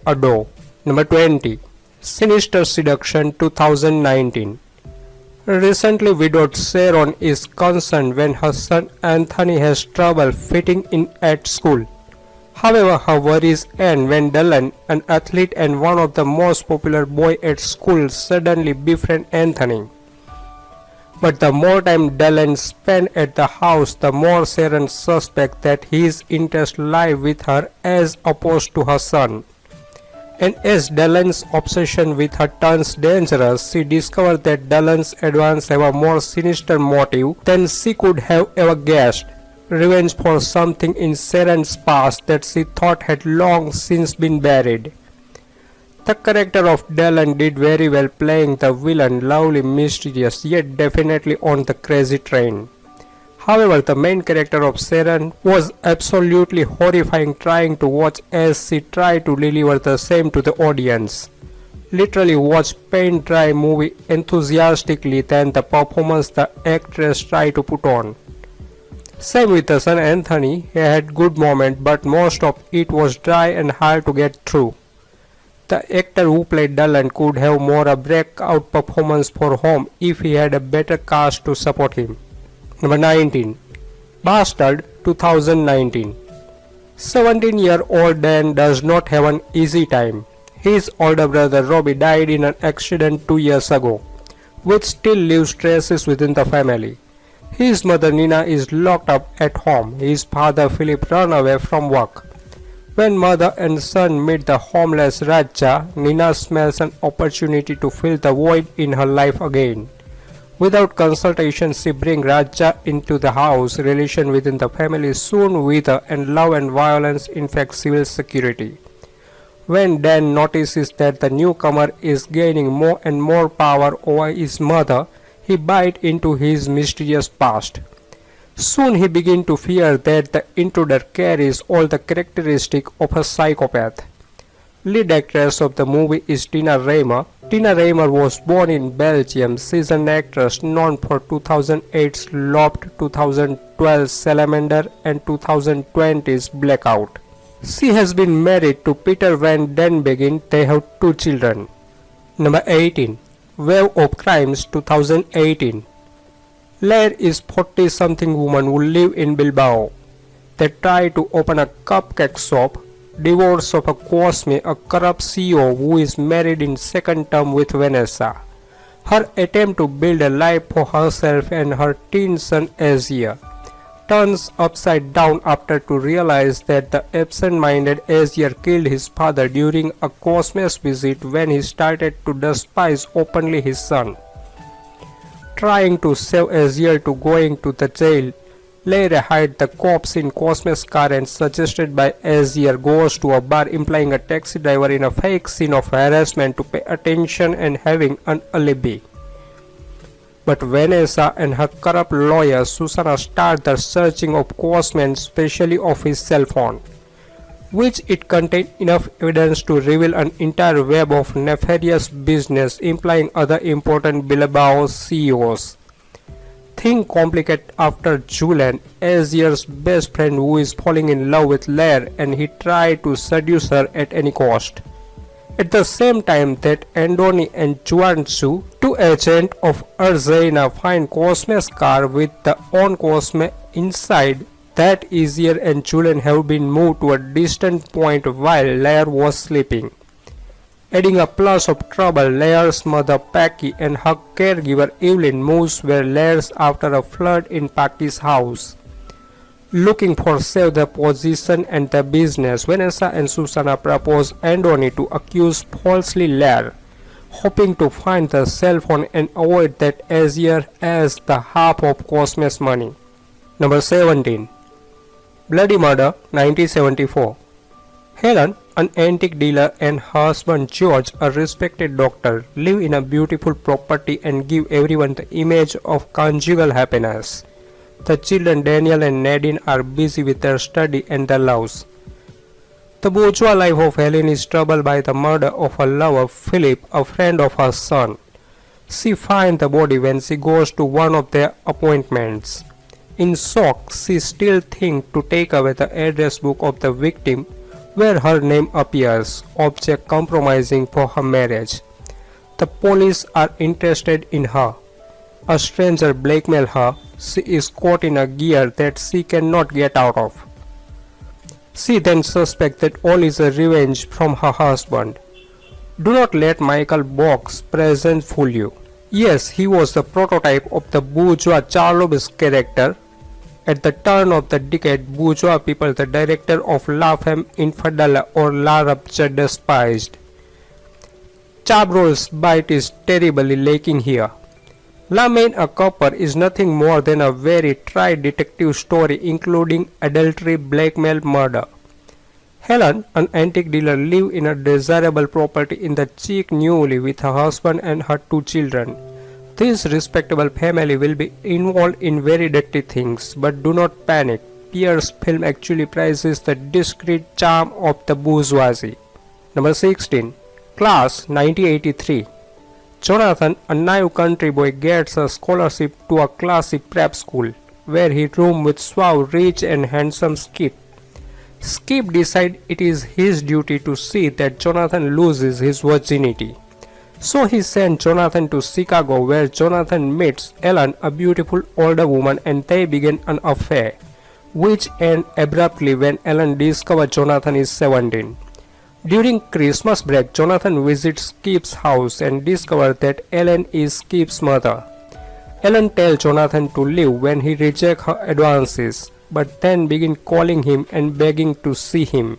adore. Number 20. Sinister Seduction 2019. Recently widowed Sharon is concerned when her son Anthony has trouble fitting in at school. However, her worries end when Dylan, an athlete and one of the most popular boys at school, suddenly befriends Anthony. But the more time Dylan spends at the house, the more Sharon suspects that his interests lie with her as opposed to her son. And as Dylan's obsession with her turns dangerous, she discovers that Dylan's advances have a more sinister motive than she could have ever guessed. Revenge for something in Sharon's past that she thought had long since been buried. The character of Dylan did very well playing the villain, lovely, mysterious, yet definitely on the crazy train. However, the main character of Sharon was absolutely horrifying, trying to watch as she tried to deliver the same to the audience. Literally watch paint dry movie enthusiastically than the performance the actress tried to put on. Same with the son Anthony, he had good moments but most of it was dry and hard to get through. The actor who played Dylan could have more a breakout performance for home if he had a better cast to support him. Number 19. Bastard 2019. 17-year-old Dan does not have an easy time. His older brother Robbie died in an accident 2 years ago, which still leaves traces within the family. His mother Nina is locked up at home. His father Philip ran away from work. When mother and son meet the homeless Raja, Nina smells an opportunity to fill the void in her life again. Without consultation, she brings Raja into the house. Relation within the family soon wither and love and violence infect civil security. When Dan notices that the newcomer is gaining more and more power over his mother, he bites into his mysterious past. Soon he begins to fear that the intruder carries all the characteristics of a psychopath. Lead actress of the movie is Tina Raymer. Tina Raymer was born in Belgium. She is an actress known for 2008's Loft, 2012's Salamander and 2020's Blackout. She has been married to Peter Van Den Begin. They have 2 children. Number 18. Wave of Crimes 2018. Lair is 40-something woman who live in Bilbao. They try to open a cupcake shop. Divorce of a Cosme, a corrupt CEO who is married in second term with Vanessa. Her attempt to build a life for herself and her teen son Asia turns upside down after to realize that the absent-minded Asia killed his father during a Cosme's visit when he started to despise openly his son. Trying to save Asia to going to the jail, Leire hides the corpse in Cosme's car and suggested by Azier goes to a bar implying a taxi driver in a fake scene of harassment to pay attention and having an alibi. But Vanessa and her corrupt lawyer Susanna start the searching of Cosme and especially of his cell phone, which it contained enough evidence to reveal an entire web of nefarious business implying other important Bilbao CEOs. Things complicate after Julian, Azier's best friend who is falling in love with Lair and he tries to seduce her at any cost. At the same time that Andoni and Juansu, 2 agents of Arzena, find Cosme's car with the own Cosme inside, that Azier and Julian have been moved to a distant point while Lair was sleeping. Adding a plus of trouble, Lair's mother Paki and her caregiver Evelyn moves where Lair's after a flood in Paki's house. Looking for save the position and the business, Vanessa and Susanna propose Andoni to accuse falsely Lair, hoping to find the cell phone and avoid that Azier as the half of Cosme's money. Number 17. Bloody Murder 1974. Helen, an antique dealer, and her husband George, a respected doctor, live in a beautiful property and give everyone the image of conjugal happiness. The children Daniel and Nadine are busy with their study and their loves. The bourgeois life of Helen is troubled by the murder of her lover Philip, a friend of her son. She finds the body when she goes to one of their appointments. In shock, she still thinks to take away the address book of the victim, where her name appears, object compromising for her marriage. The police are interested in her. A stranger blackmails her. She is caught in a gear that she cannot get out of. She then suspects that all is a revenge from her husband. Do not let Michael Bock's presence fool you. Yes, he was the prototype of the bourgeois Charlotte's character. At the turn of the decade, bourgeois people, the director of La Femme Infidèle or La Rupture despised. Chabrol's bite is terribly lacking here. La Main a Copper is nothing more than a very dry detective story including adultery, blackmail, murder. Helen, an antique dealer, lives in a desirable property in the chic newly with her husband and her 2 children. This respectable family will be involved in very dirty things, but do not panic. Pierre's film actually prizes the discreet charm of the bourgeoisie. Number 16. Class 1983. Jonathan, a naive country boy, gets a scholarship to a classy prep school, where he rooms with suave, rich and handsome Skip. Skip decides it is his duty to see that Jonathan loses his virginity. So he sends Jonathan to Chicago, where Jonathan meets Ellen, a beautiful older woman, and they begin an affair, which ends abruptly when Ellen discovers Jonathan is 17. During Christmas break, Jonathan visits Skip's house and discovers that Ellen is Skip's mother. Ellen tells Jonathan to leave when he rejects her advances, but then begins calling him and begging to see him.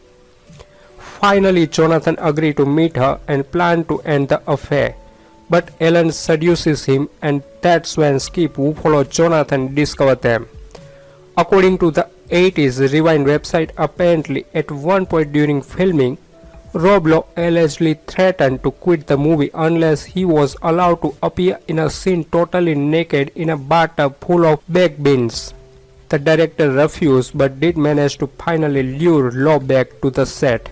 Finally, Jonathan agrees to meet her and plans to end the affair, but Ellen seduces him, and that's when Skip, who follows Jonathan, discovers them. According to the 80s Rewind website, apparently at one point during filming, Rob Lowe allegedly threatened to quit the movie unless he was allowed to appear in a scene totally naked in a bathtub full of baked beans. The director refused but did manage to finally lure Lowe back to the set.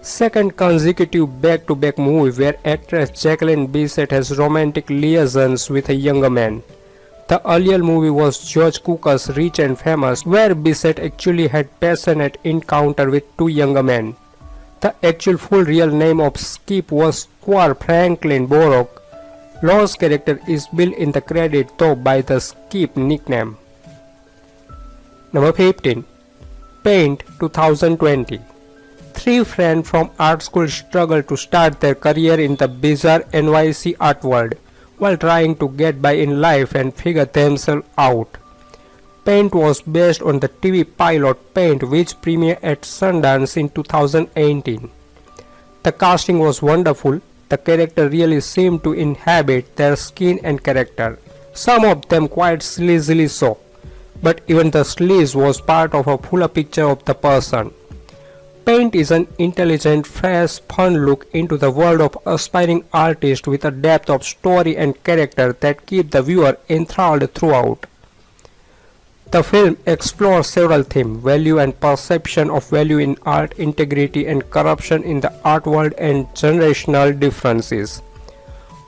Second consecutive back-to-back movie where actress Jacqueline Bisset has romantic liaisons with a younger man. The earlier movie was George Cukor's Rich and Famous, where Bisset actually had passionate encounter with 2 younger men. The actual full real name of Skip was Squire Franklin Borrock. Lowe's character is billed in the credit though by the Skip nickname. Number 15. Paint 2020. 3 friends from art school struggle to start their career in the bizarre NYC art world while trying to get by in life and figure themselves out. Paint was based on the TV pilot Paint, which premiered at Sundance in 2018. The casting was wonderful. The characters really seemed to inhabit their skin and character, some of them quite sleazily so, but even the sleaze was part of a fuller picture of the person. Paint is an intelligent, fresh, fun look into the world of aspiring artists with a depth of story and character that keep the viewer enthralled throughout. The film explores several themes: value and perception of value in art, integrity and corruption in the art world, and generational differences,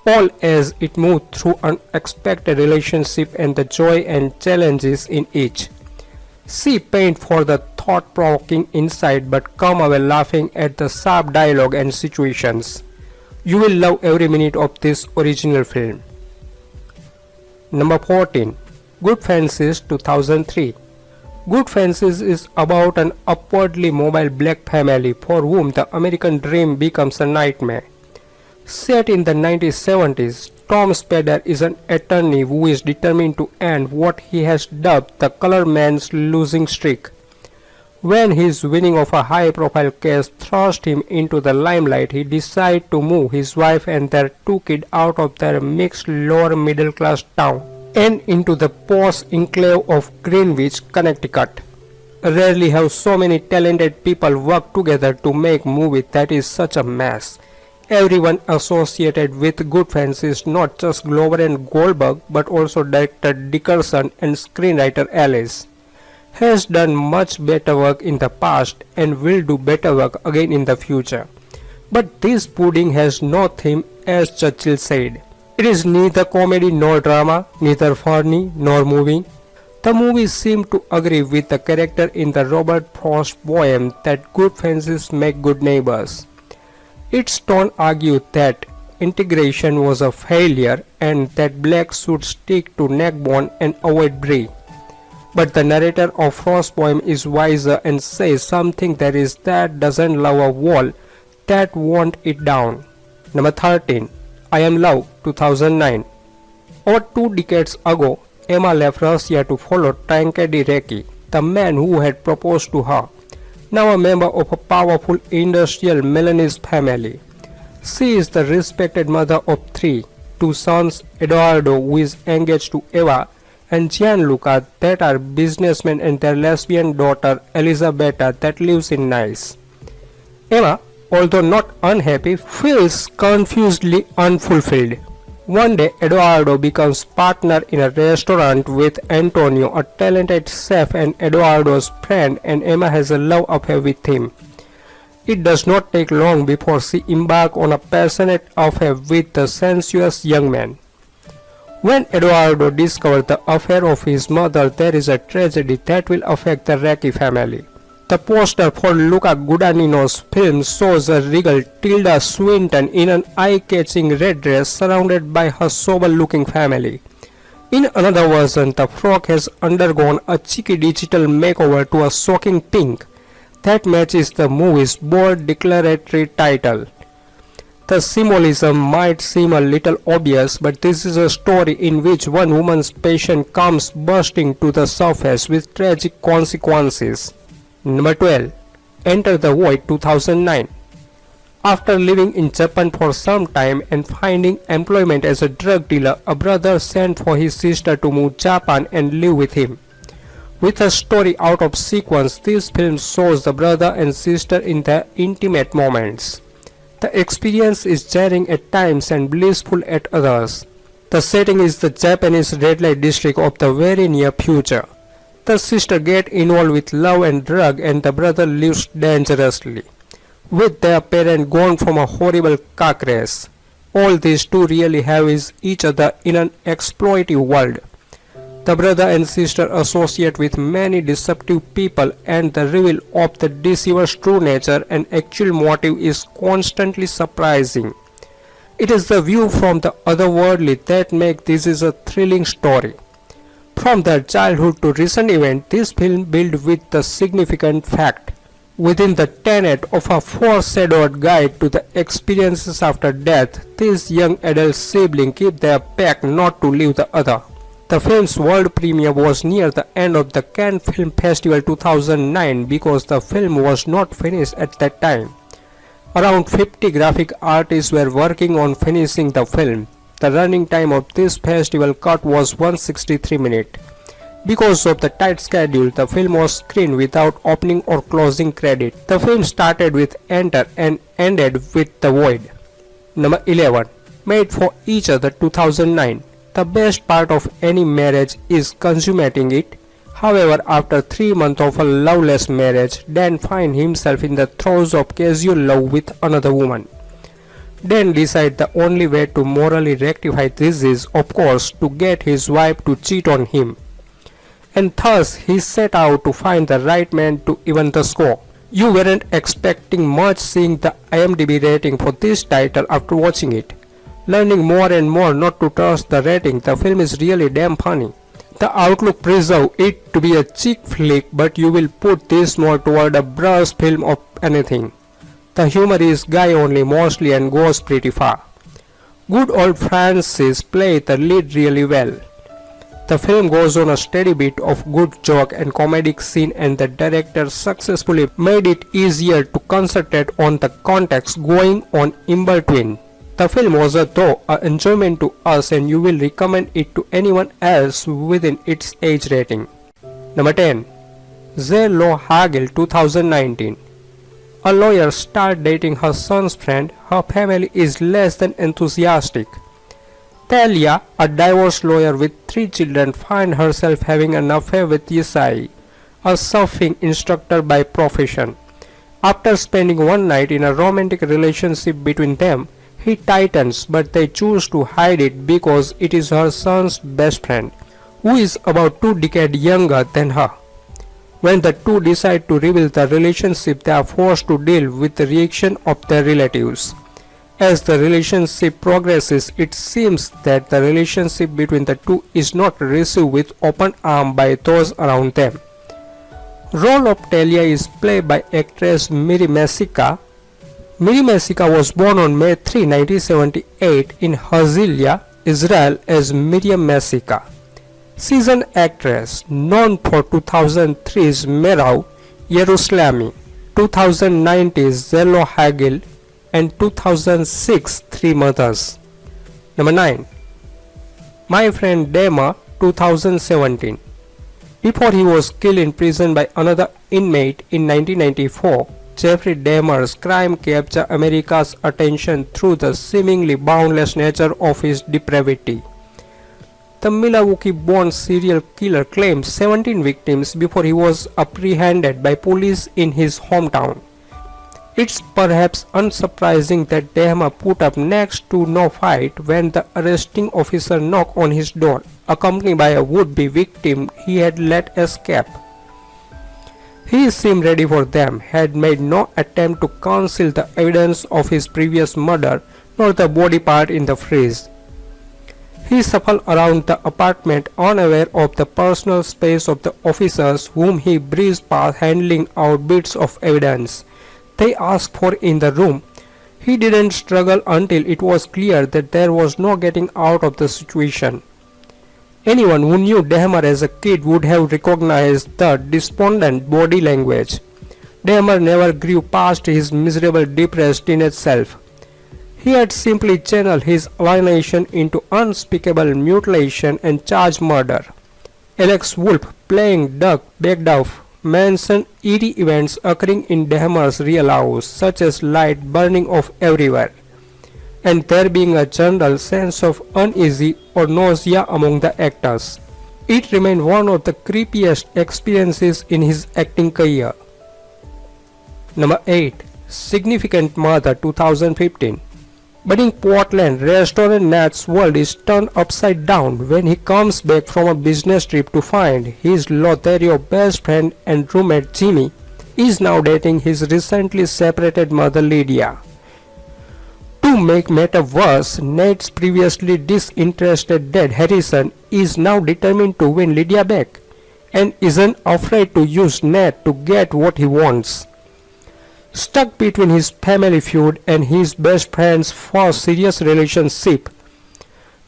all as it moves through unexpected relationships and the joy and challenges in each. See Paint for the thought-provoking insight, but come away laughing at the sharp dialogue and situations. You will love every minute of this original film. Number 14. Good Fences 2003. Good Fences is about an upwardly mobile black family for whom the American dream becomes a nightmare. Set in the 1970s, Tom Spader is an attorney who is determined to end what he has dubbed the color man's losing streak. When his winning of a high-profile case thrust him into the limelight, he decides to move his wife and their 2 kids out of their mixed lower middle-class town and into the posh enclave of Greenwich, Connecticut. Rarely have so many talented people worked together to make a movie that is such a mess. Everyone associated with Good Fences, not just Glover and Goldberg, but also director Dickerson and screenwriter Ellis, has done much better work in the past and will do better work again in the future. But this pudding has no theme, as Churchill said. It is neither comedy nor drama, neither funny nor moving. The movie seemed to agree with the character in the Robert Frost poem that good fences make good neighbors. Its tone argued that integration was a failure and that blacks should stick to neckbone and avoid brie. But the narrator of Frost's poem is wiser and says something that doesn't love a wall that won't it down. Number 13. I Am Love, 2009. Over 2 decades ago, Emma left Russia to follow Tankedi Reki, the man who had proposed to her, now a member of a powerful industrial Milanese family. She is the respected mother of 2 sons, Eduardo, who is engaged to Eva, and Gianluca, that are businessmen, and their lesbian daughter Elisabetta that lives in Nice. Emma, although not unhappy, feels confusedly unfulfilled. One day, Eduardo becomes partner in a restaurant with Antonio, a talented chef and Eduardo's friend, and Emma has a love affair with him. It does not take long before she embarks on a passionate affair with the sensuous young man. When Eduardo discovers the affair of his mother, there is a tragedy that will affect the Reki family. The poster for Luca Guadagnino's film shows a regal Tilda Swinton in an eye-catching red dress surrounded by her sober-looking family. In another version, the frog has undergone a cheeky digital makeover to a shocking pink that matches the movie's bold declaratory title. The symbolism might seem a little obvious, but this is a story in which one woman's passion comes bursting to the surface with tragic consequences. Number 12. Enter the Void, 2009. After living in Japan for some time and finding employment as a drug dealer, a brother sent for his sister to move to Japan and live with him. With a story out of sequence, this film shows the brother and sister in their intimate moments. The experience is jarring at times and blissful at others. The setting is the Japanese red light district of the very near future. The sister gets involved with love and drug and the brother lives dangerously, with their parent gone from a horrible car crash. All these two really have is each other in an exploitive world. The brother and sister associate with many deceptive people and the reveal of the deceiver's true nature and actual motive is constantly surprising. It is the view from the otherworldly that makes this is a thrilling story. From their childhood to recent event, this film built with the significant fact within the tenet of a foreshadowed guide to the experiences after death. These young adult siblings keep their pact not to leave the other. The film's world premiere was near the end of the Cannes Film Festival 2009 because the film was not finished at that time. Around 50 graphic artists were working on finishing the film. The running time of this festival cut was 163 minutes. Because of the tight schedule, the film was screened without opening or closing credit. The film started with Enter and ended with The Void. Number 11. Made for Each Other, 2009. The best part of any marriage is consummating it. However, after 3 months of a loveless marriage, Dan finds himself in the throes of casual love with another woman. Dan decides the only way to morally rectify this is, of course, to get his wife to cheat on him. And thus, he set out to find the right man to even the score. You weren't expecting much seeing the IMDb rating for this title after watching it. Learning more and more not to trust the rating, the film is really damn funny. The outlook preserves it to be a chick flick, but you will put this more toward a brush film of anything. The humor is guy only mostly and goes pretty far. Good old Francis played the lead really well. The film goes on a steady beat of good joke and comedic scene, and the director successfully made it easier to concentrate on the context going on in between. The film was though an enjoyment to us and you will recommend it to anyone else within its age rating. Number 10. J. Lo Hagel, 2019. A lawyer starts dating her son's friend. Her family is less than enthusiastic. Talia, a divorce lawyer with 3 children, finds herself having an affair with Yesai, a surfing instructor by profession. After spending one night in a romantic relationship between them, he tightens, but they choose to hide it because it is her son's best friend, who is about 2 decades younger than her. When the two decide to reveal the relationship, they are forced to deal with the reaction of their relatives. As the relationship progresses, it seems that the relationship between the two is not received with open arms by those around them. Role of Talia is played by actress Miri Mesika. Miri Mesika was born on May 3, 1978 in Herzliya, Israel as Miriam Mesika. She is an actress known for 2003's Merau Yerusalemi, 2019's Zello Hagil, and 2006 Three Mothers. Number 9. My Friend Dahmer, 2017. Before he was killed in prison by another inmate in 1994, Jeffrey Dahmer's crime captured America's attention through the seemingly boundless nature of his depravity. The Milwaukee-born serial killer claimed 17 victims before he was apprehended by police in his hometown. It's perhaps unsurprising that Dahmer put up next to no fight when the arresting officer knocked on his door, accompanied by a would-be victim he had let escape. He seemed ready for them, had made no attempt to conceal the evidence of his previous murder, nor the body part in the fridge. He shuffled around the apartment unaware of the personal space of the officers whom he breezed past handing out bits of evidence they asked for in the room. He didn't struggle until it was clear that there was no getting out of the situation. Anyone who knew Dahmer as a kid would have recognized the despondent body language. Dahmer never grew past his miserable, depressed teenage self. He had simply channeled his alienation into unspeakable mutilation and charged murder. Alex Wolff, playing Doug Bagdorf, mentioned eerie events occurring in Dahmer's real house, such as light burning off everywhere, and there being a general sense of uneasy or nausea among the actors. It remained one of the creepiest experiences in his acting career. Number 8. Significant Mother, 2015. But in Portland, restaurant Nat's world is turned upside down when he comes back from a business trip to find his Lothario best friend and roommate Jimmy is now dating his recently separated mother Lydia. To make matters worse, Nate's previously disinterested dad Harrison is now determined to win Lydia back and isn't afraid to use Nate to get what he wants. Stuck between his family feud and his best friend's first serious relationship,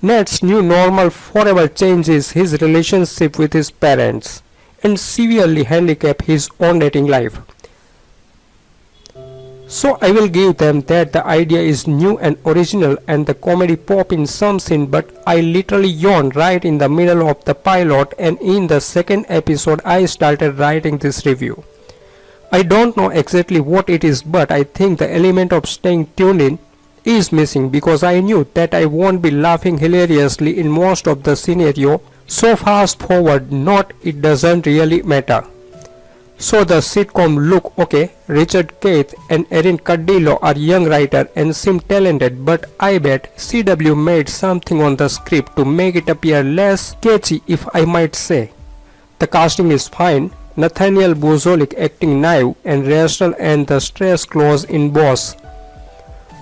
Nate's new normal forever changes his relationship with his parents and severely handicaps his own dating life. So I will give them that the idea is new and original and the comedy pop in some scene, but I literally yawned right in the middle of the pilot, and in the second episode I started writing this review. I don't know exactly what it is, but I think the element of staying tuned in is missing because I knew that I won't be laughing hilariously in most of the scenario, so fast forward not it doesn't really matter. So the sitcom look okay. Richard Keith and Erin Cardillo are young writers and seem talented, but I bet CW made something on the script to make it appear less sketchy, if I might say. The casting is fine. Nathaniel Buzolik acting naive and Rachel and the stress clause in Boss.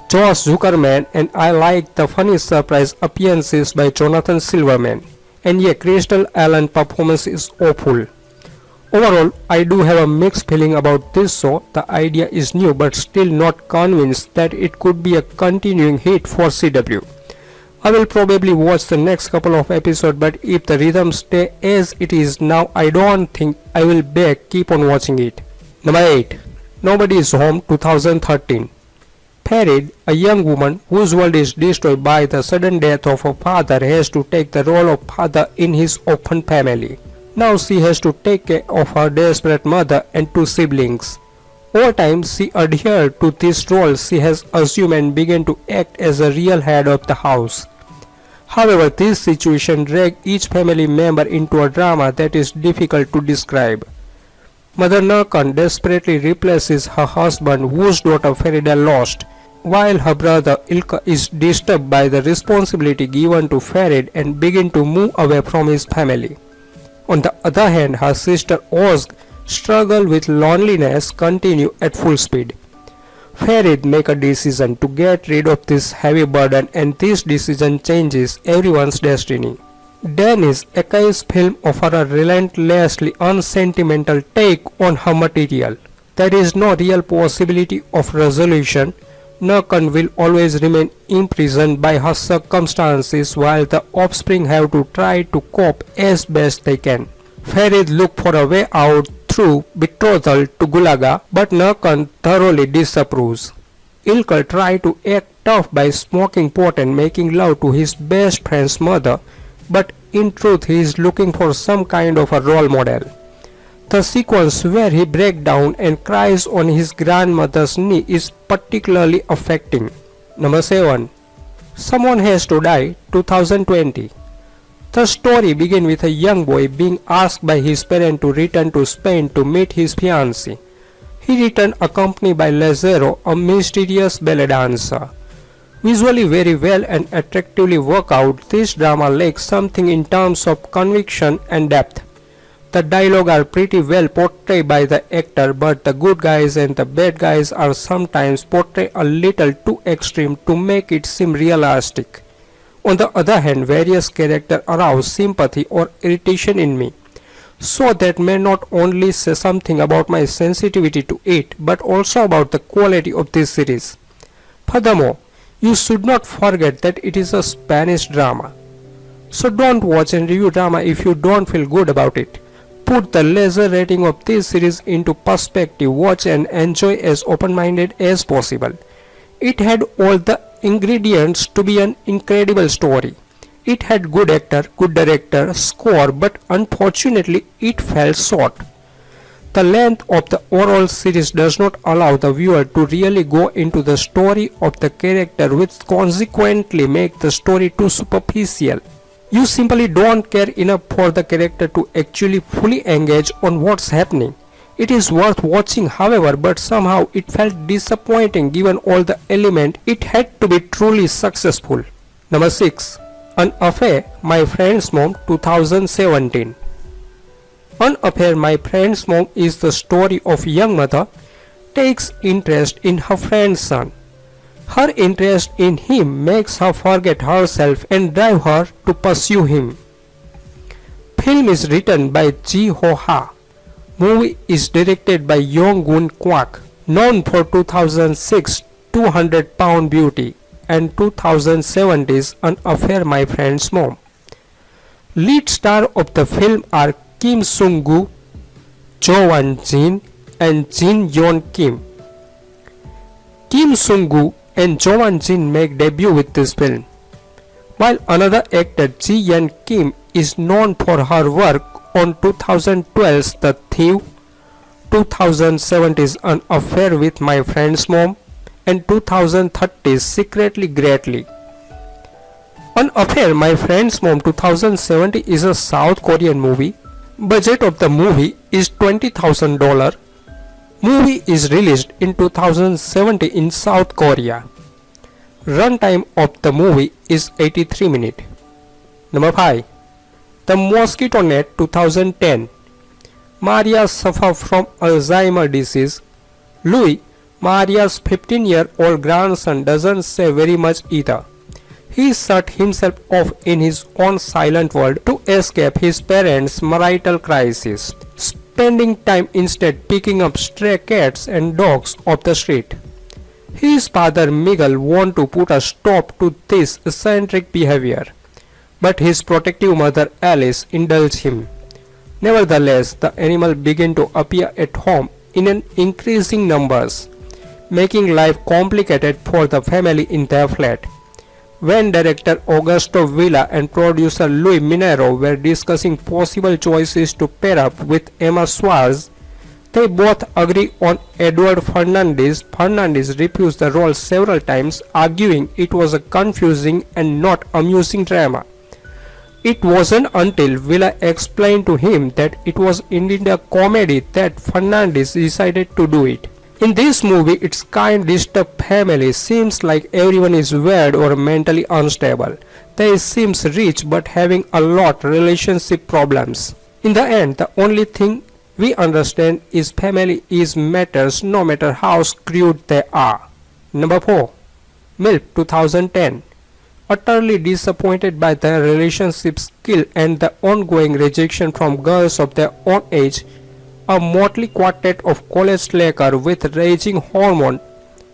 Josh Zuckerman, and I like the funny surprise appearances by Jonathan Silverman. And yeah, Crystal Allen's performance is awful. Overall, I do have a mixed feeling about this show. The idea is new, but still not convinced that it could be a continuing hit for CW. I will probably watch the next couple of episodes, but if the rhythm stay as it is now, I don't think I will keep on watching it. Number 8. Nobody is Home, 2013. Farid, a young woman whose world is destroyed by the sudden death of her father, has to take the role of father in his orphan family. Now she has to take care of her desperate mother and 2 siblings. Over time, she adhered to this role she has assumed and began to act as a real head of the house. However, this situation dragged each family member into a drama that is difficult to describe. Mother Narkan desperately replaces her husband, whose daughter Farida lost, while her brother Ilka is disturbed by the responsibility given to Farid and begins to move away from his family. On the other hand, her sister Ozg struggle with loneliness continue at full speed. Farid make a decision to get rid of this heavy burden, and this decision changes everyone's destiny. Dennis Akai's film offers a relentlessly unsentimental take on her material. There is no real possibility of resolution. Nakan will always remain imprisoned by her circumstances while the offspring have to try to cope as best they can. Farid look for a way out through betrothal to Gulaga, but Nakan thoroughly disapproves. Ilkar try to act tough by smoking pot and making love to his best friend's mother, but in truth he is looking for some kind of a role model. The sequence where he breaks down and cries on his grandmother's knee is particularly affecting. Number 7. Someone Has to Die, 2020. The story begins with a young boy being asked by his parents to return to Spain to meet his fiancée. He returned accompanied by Lazaro, a mysterious ballet dancer. Visually very well and attractively worked out, this drama lacks something in terms of conviction and depth. The dialogue are pretty well portrayed by the actor, but the good guys and the bad guys are sometimes portrayed a little too extreme to make it seem realistic. On the other hand, various characters arouse sympathy or irritation in me, so that may not only say something about my sensitivity to it, but also about the quality of this series. Furthermore, you should not forget that it is a Spanish drama. So don't watch and review drama if you don't feel good about it. Put the laser rating of this series into perspective, watch and enjoy as open-minded as possible. It had all the ingredients to be an incredible story. It had good actor, good director, score, but unfortunately it fell short. The length of the overall series does not allow the viewer to really go into the story of the character, which consequently make the story too superficial. You simply don't care enough for the character to actually fully engage on what's happening. It is worth watching, however, but somehow it felt disappointing given all the elements it had to be truly successful. Number 6. An Affair, My Friend's Mom, 2017. An Affair, My Friend's Mom is the story of young mother takes interest in her friend's son. Her interest in him makes her forget herself and drive her to pursue him. Film is written by Ji Ho Ha. Movie is directed by Yong Gun Kwak, known for 2006 200-Pound Beauty and 2007's An Affair, My Friend's Mom. Lead star of the film are Kim Sung-gu, Jo Wan-jin and Jin Yeon-kim. Kim Sung-gu and Jo Wan-jin make debut with this film, while another actor Ji Yeon-kim is known for her work on 2012's The Thief, 2007's An Affair with My Friend's Mom, and 2013's Secretly Greatly. An Affair, My Friend's Mom 2017 is a South Korean movie. Budget of the movie is $20,000. Movie is released in 2017 in South Korea. Runtime of the movie is 83 minutes. Number 5. The Mosquito Net, 2010. Maria suffers from Alzheimer's disease. Louis, Maria's 15-year-old grandson, doesn't say very much either. He shut himself off in his own silent world to escape his parents' marital crisis, spending time instead picking up stray cats and dogs off the street. His father Miguel wants to put a stop to this eccentric behavior, but his protective mother Alice indulges him. Nevertheless, the animals begin to appear at home in an increasing numbers, making life complicated for the family in their flat. When director Augusto Villa and producer Luis Minero were discussing possible choices to pair up with Emma Schwartz, they both agree on Edward Fernandez. Fernandez refused the role several times, arguing it was a confusing and not amusing drama. It wasn't until Villa explained to him that it was indeed a comedy that Fernandez decided to do it. In this movie, its kind disturbed family seems like everyone is weird or mentally unstable. They seems rich but having a lot relationship problems. In the end, the only thing we understand is family is matters no matter how screwed they are. Number 4. MILF 2010. Utterly disappointed by their relationship skill and the ongoing rejection from girls of their own age, a motley quartet of college slacker with raging hormone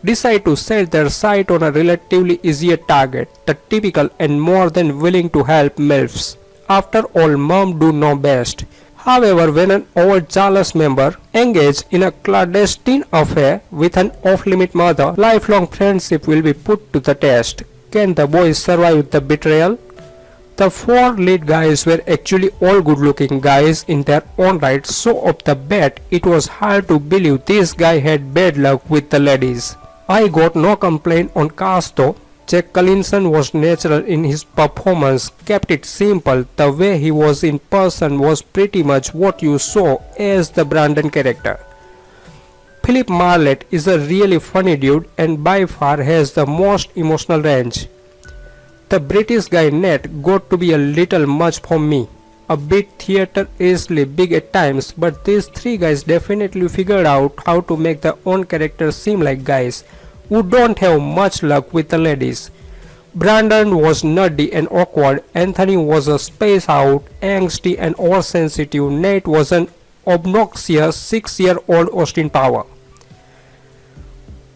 decide to set their sight on a relatively easier target, the typical and more than willing to help MILFs. After all, mom do know best. However, when an over-jealous member engages in a clandestine affair with an off-limit mother, lifelong friendship will be put to the test. Can the boys survive the betrayal? The 4 lead guys were actually all good-looking guys in their own right, so off the bat it was hard to believe this guy had bad luck with the ladies. I got no complaint on cast though. Jack Collinson was natural in his performance, kept it simple. The way he was in person was pretty much what you saw as the Brandon character. Philip Marlett is a really funny dude and by far has the most emotional range. The British guy Ned got to be a little much for me. A bit theatre-ishly big at times, but these 3 guys definitely figured out how to make their own characters seem like guys who don't have much luck with the ladies. Brandon was nutty and awkward, Anthony was a space out, angsty and oversensitive, Nate was an obnoxious 6-year-old Austin Power.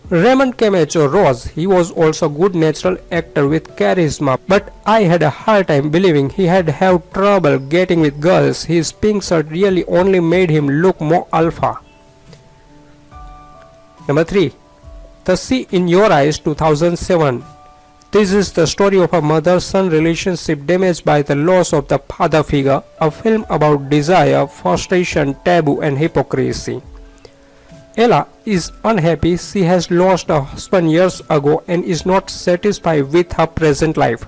Raymond Camacho Rose, he was also a good natural actor with charisma, but I had a hard time believing he had have trouble getting with girls. His pink shirt really only made him look more alpha. Number 3. The Sea in Your Eyes 2007. This is the story of a mother-son relationship damaged by the loss of the father figure, a film about desire, frustration, taboo and hypocrisy. Ella is unhappy. She has lost a husband years ago and is not satisfied with her present life.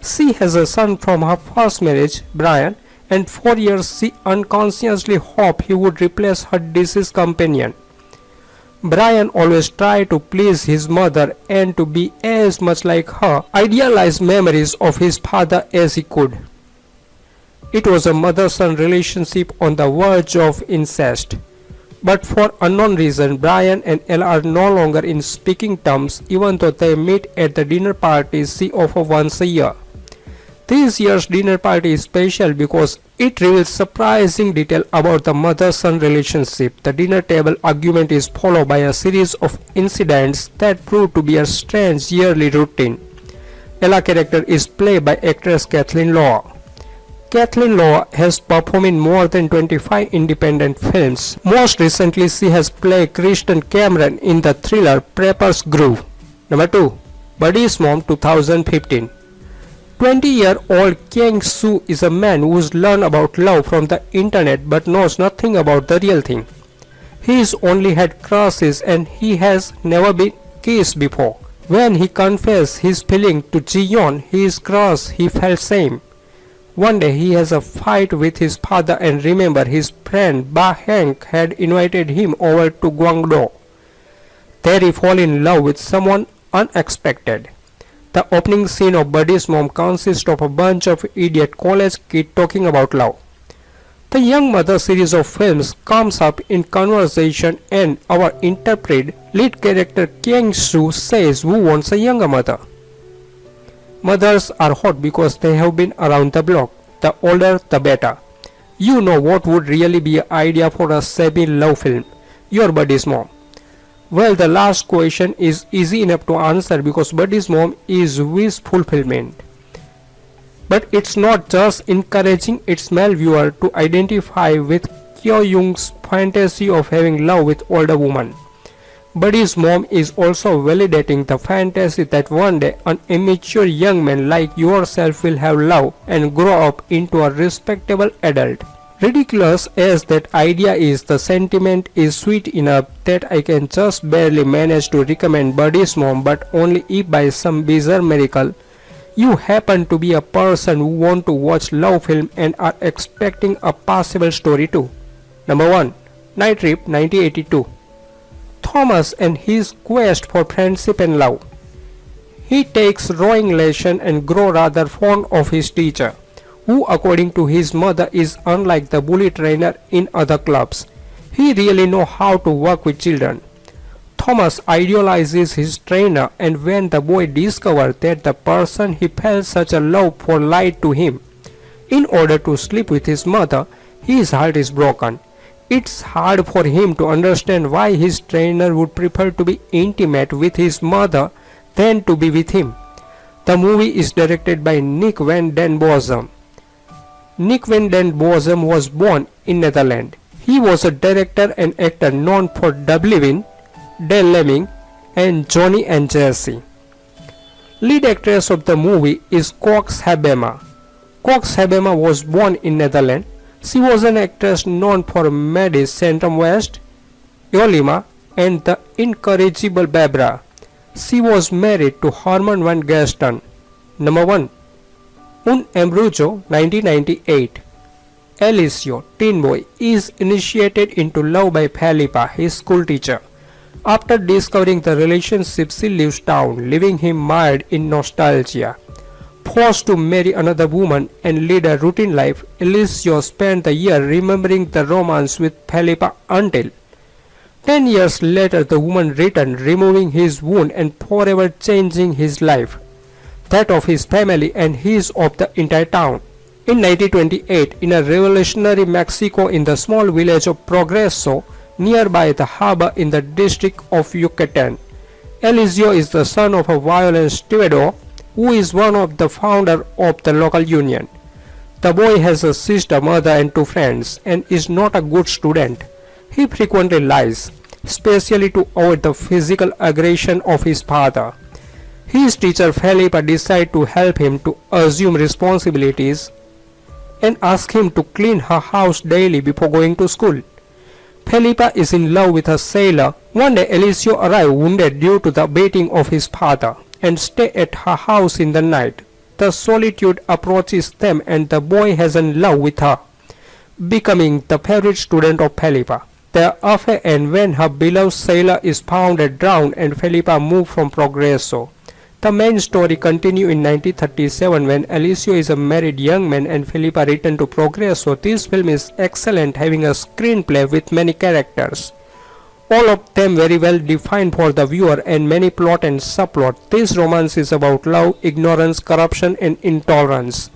She has a son from her first marriage, Brian, and for years she unconsciously hoped he would replace her deceased companion. Brian always tried to please his mother and to be as much like her idealized memories of his father as he could. It was a mother-son relationship on the verge of incest. But for unknown reason, Brian and Ella are no longer in speaking terms, even though they meet at the dinner parties she offers once a year. This year's dinner party is special because it reveals surprising detail about the mother-son relationship. The dinner table argument is followed by a series of incidents that prove to be a strange yearly routine. Ella's character is played by actress Kathleen Law. Kathleen Law has performed in more than 25 independent films. Most recently, she has played Kristen Cameron in the thriller Prepper's Groove. Number 2. Buddy's Mom 2015. 20-year-old Kyung Soo is a man who's learned about love from the internet but knows nothing about the real thing. He's only had crushes and he has never been kissed before. When he confessed his feeling to Ji-yeon, his crush, he felt shame. One day he has a fight with his father and remember his friend Ba Hank had invited him over to Gwangdo. There he falls in love with someone unexpected. The opening scene of Buddy's Mom consists of a bunch of idiot college kids talking about love. The Young Mother series of films comes up in conversation and our interpreted lead character Kyung Soo says who wants a younger mother. Mothers are hot because they have been around the block. The older the better. You know what would really be an idea for a semi-love film? Your Buddy's Mom. Well, the last question is easy enough to answer because Buddy's Mom is wish fulfillment. But it's not just encouraging its male viewer to identify with Kyo Young's fantasy of having love with older women. Buddy's Mom is also validating the fantasy that one day an immature young man like yourself will have love and grow up into a respectable adult. Ridiculous as that idea is, the sentiment is sweet enough that I can just barely manage to recommend Buddy's Mom, but only if by some bizarre miracle you happen to be a person who want to watch love film and are expecting a possible story too. Number 1. Night Trip 1982. Thomas and his quest for friendship and love. He takes rowing lesson and grows rather fond of his teacher, who according to his mother is unlike the bully trainer in other clubs. He really knows how to work with children. Thomas idealizes his trainer, and when the boy discovers that the person he felt such a love for lied to him in order to sleep with his mother, his heart is broken. It's hard for him to understand why his trainer would prefer to be intimate with his mother than to be with him. The movie is directed by Nick van den Bossem. Nick van den Bossem was born in Netherlands. He was a director and actor known for Dublin, Del Lemming, and Johnny and Jesse. Lead actress of the movie is Cox Habema. Cox Habema was born in Netherlands. She was an actress known for Maddie's Centrum West, Yolima, and The Incorrigible Barbara. She was married to Herman van Gaston. Number 1. Un Embrujo, 1998. Alessio, teen boy, is initiated into love by Felipa, his school teacher. After discovering the relationship, she leaves town, leaving him mired in nostalgia. Forced to marry another woman and lead a routine life, Alessio spent the year remembering the romance with Felipa until 10 years later the woman returned, removing his wound and forever changing his life, that of his family and his of the entire town. In 1928, in a revolutionary Mexico in the small village of Progreso, nearby the harbor in the district of Yucatan, Alessio is the son of a violent stevedore who is one of the founder of the local union. The boy has a sister, mother and 2 friends and is not a good student. He frequently lies, especially to avoid the physical aggression of his father. His teacher Felipa decides to help him to assume responsibilities and ask him to clean her house daily before going to school. Felipa is in love with a sailor. One day Alessio arrives wounded due to the beating of his father and stay at her house in the night. The solitude approaches them and the boy has in love with her, becoming the favorite student of Felipa. Their affair ends when her beloved sailor is found drowned and Felipa moves from Progreso. The main story continues in 1937 when Alessio is a married young man and Felipa returns to Progreso. This film is excellent, having a screenplay with many characters, all of them very well defined for the viewer, and many plot and subplot. This romance is about love, ignorance, corruption and intolerance.